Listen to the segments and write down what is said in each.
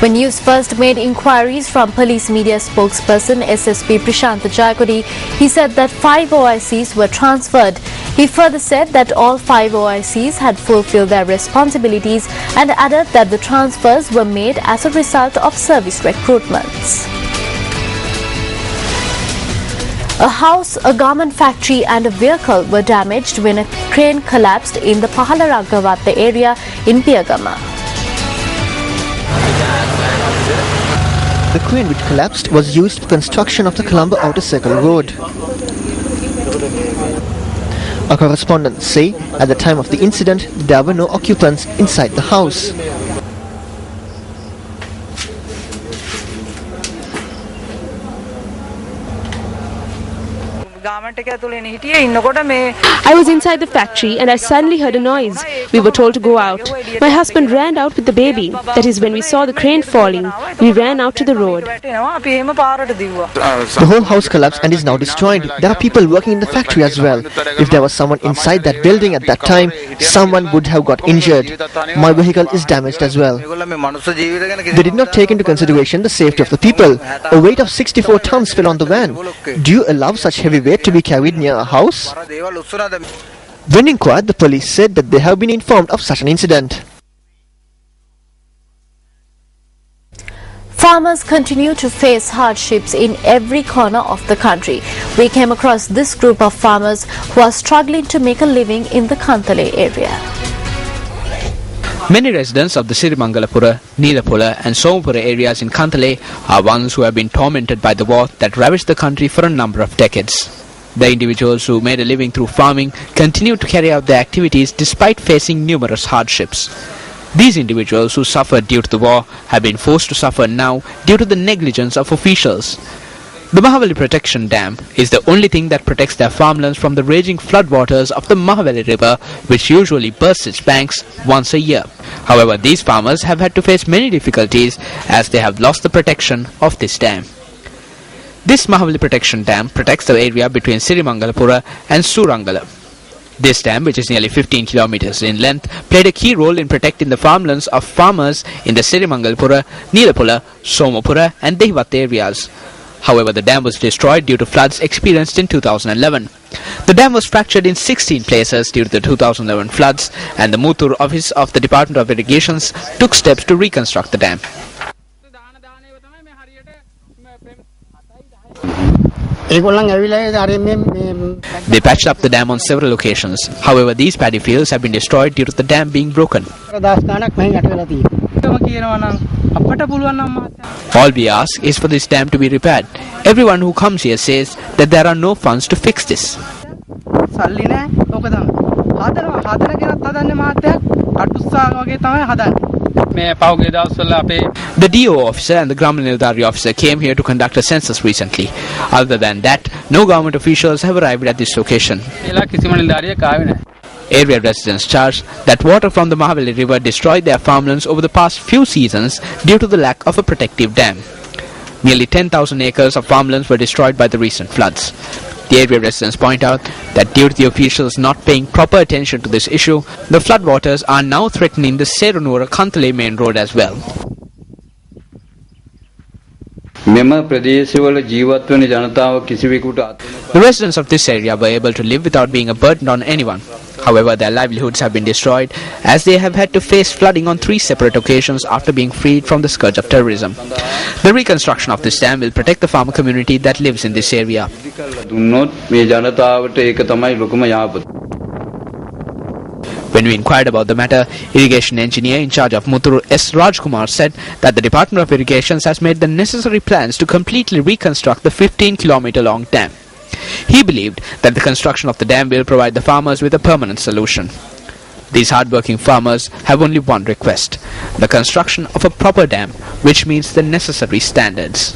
When news first made inquiries from police media spokesperson SSP Prashant Jayakodi, he said that 5 OICs were transferred. He further said that all 5 OICs had fulfilled their responsibilities and added that the transfers were made as a result of service recruitments. A house, a garment factory and a vehicle were damaged when a crane collapsed in the Pahalaragavatte area in Piyagama. The crane which collapsed was used for construction of the Colombo Outer Circle Road. Our correspondents say at the time of the incident there were no occupants inside the house. I was inside the factory and I suddenly heard a noise. We were told to go out. My husband ran out with the baby. That is when we saw the crane falling. We ran out to the road. The whole house collapsed and is now destroyed. There are people working in the factory as well. If there was someone inside that building at that time, someone would have got injured. My vehicle is damaged as well. They did not take into consideration the safety of the people. A weight of 64 tons fell on the van. Do you allow such heavy weight to be carried near a house? When inquired, the police said that they have been informed of such an incident. Farmers continue to face hardships in every corner of the country. We came across this group of farmers who are struggling to make a living in the Kantale area. Many residents of the Sirimangalapura, Neelapula and Somapura areas in Kantale are ones who have been tormented by the war that ravaged the country for a number of decades. The individuals who made a living through farming continue to carry out their activities despite facing numerous hardships. These individuals who suffered due to the war have been forced to suffer now due to the negligence of officials. The Mahavali Protection Dam is the only thing that protects their farmlands from the raging floodwaters of the Mahavali River, which usually bursts its banks once a year. However, these farmers have had to face many difficulties as they have lost the protection of this dam. This Mahavali Protection Dam protects the area between Sirimangalapura and Surangala. This dam, which is nearly 15 kilometers in length, played a key role in protecting the farmlands of farmers in the Sirimangalapura, Neelapula, Somapura and Dehivat areas. However, the dam was destroyed due to floods experienced in 2011. The dam was fractured in 16 places due to the 2011 floods, and the Muttur office of the Department of Irrigation took steps to reconstruct the dam. They patched up the dam on several occasions. However, these paddy fields have been destroyed due to the dam being broken. All we ask is for this dam to be repaired. Everyone who comes here says that there are no funds to fix this. The DO officer and the Gramanildari officer came here to conduct a census recently. Other than that, no government officials have arrived at this location. Area residents charge that water from the Mahavali River destroyed their farmlands over the past few seasons due to the lack of a protective dam. Nearly 10,000 acres of farmlands were destroyed by the recent floods. The area residents point out that due to the officials not paying proper attention to this issue, the floodwaters are now threatening the Serunura-Kantale main road as well. The residents of this area were able to live without being a burden on anyone. However, their livelihoods have been destroyed as they have had to face flooding on 3 separate occasions after being freed from the scourge of terrorism. The reconstruction of this dam will protect the farmer community that lives in this area. When we inquired about the matter, irrigation engineer in charge of Muttur S. Rajkumar said that the Department of Irrigation has made the necessary plans to completely reconstruct the 15-kilometer long dam. He believed that the construction of the dam will provide the farmers with a permanent solution. These hard-working farmers have only one request: the construction of a proper dam, which meets the necessary standards.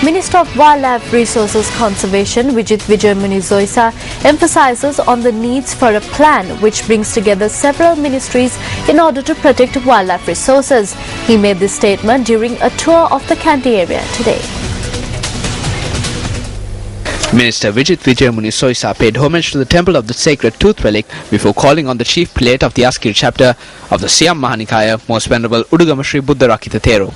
Minister of Wildlife Resources Conservation Vijit Vijay Munizoisa emphasizes on the needs for a plan which brings together several ministries in order to protect wildlife resources. He made this statement during a tour of the Kandy area today. Minister Vijit Vijayamuni Soisa paid homage to the temple of the sacred tooth relic before calling on the chief prelate of the Askir chapter of the Siam Mahanikaya, Most Venerable Udugama Sri Buddha Rakita Thero.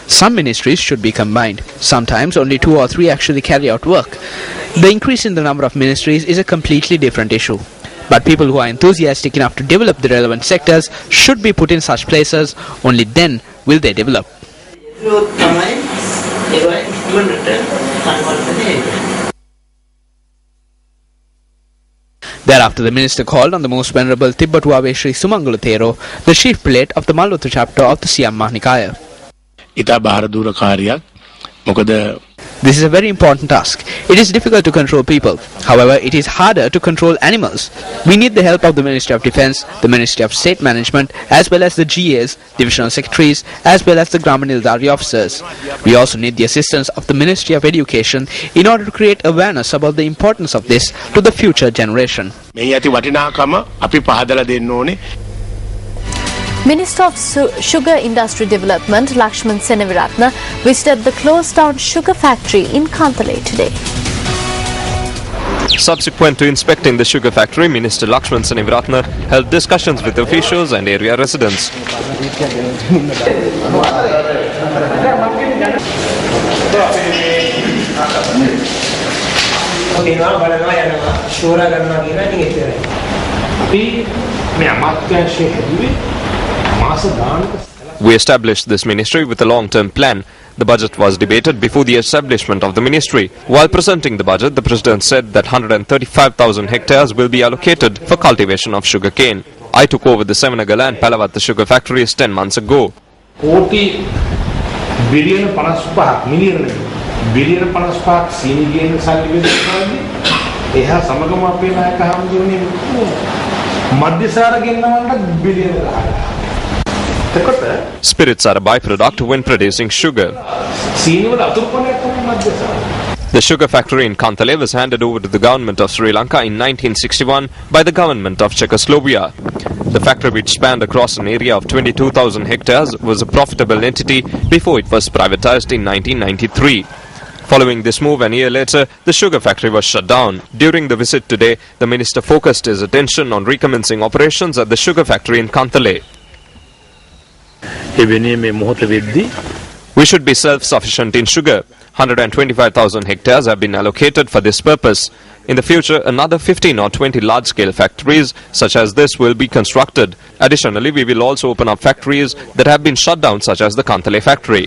Some ministries should be combined. Sometimes only 2 or 3 actually carry out work. The increase in the number of ministries is a completely different issue. But people who are enthusiastic enough to develop the relevant sectors should be put in such places. Only then will they develop. Thereafter, the minister called on the Most Venerable Tibbatuave Sri Sumangala Thero, the chief prelate of the Mallutra chapter of the Siam Mahanikaya. This is a very important task. It is difficult to control people. However, it is harder to control animals. We need the help of the Ministry of Defence, the Ministry of State Management, as well as the GAs, Divisional Secretaries, as well as the Gramanildari officers. We also need the assistance of the Ministry of Education in order to create awareness about the importance of this to the future generation. Minister of Sugar Industry Development Lakshman Seneviratne visited the closed down sugar factory in Kantale today. Subsequent to inspecting the sugar factory, Minister Lakshman Seneviratne held discussions with officials and area residents. We established this ministry with a long-term plan. The budget was debated before the establishment of the ministry. While presenting the budget, the President said that 135,000 hectares will be allocated for cultivation of sugarcane. I took over the Sevanagala and Palavatta sugar factories 10 months ago. Spirits are a byproduct when producing sugar. The sugar factory in Kantale was handed over to the government of Sri Lanka in 1961 by the government of Czechoslovakia. The factory, which spanned across an area of 22,000 hectares, was a profitable entity before it was privatized in 1993. Following this move, a year later, the sugar factory was shut down. During the visit today, the minister focused his attention on recommencing operations at the sugar factory in Kantale. We should be self-sufficient in sugar. 125,000 hectares have been allocated for this purpose. In the future, another 15 or 20 large-scale factories such as this will be constructed. Additionally, we will also open up factories that have been shut down, such as the Kantale factory.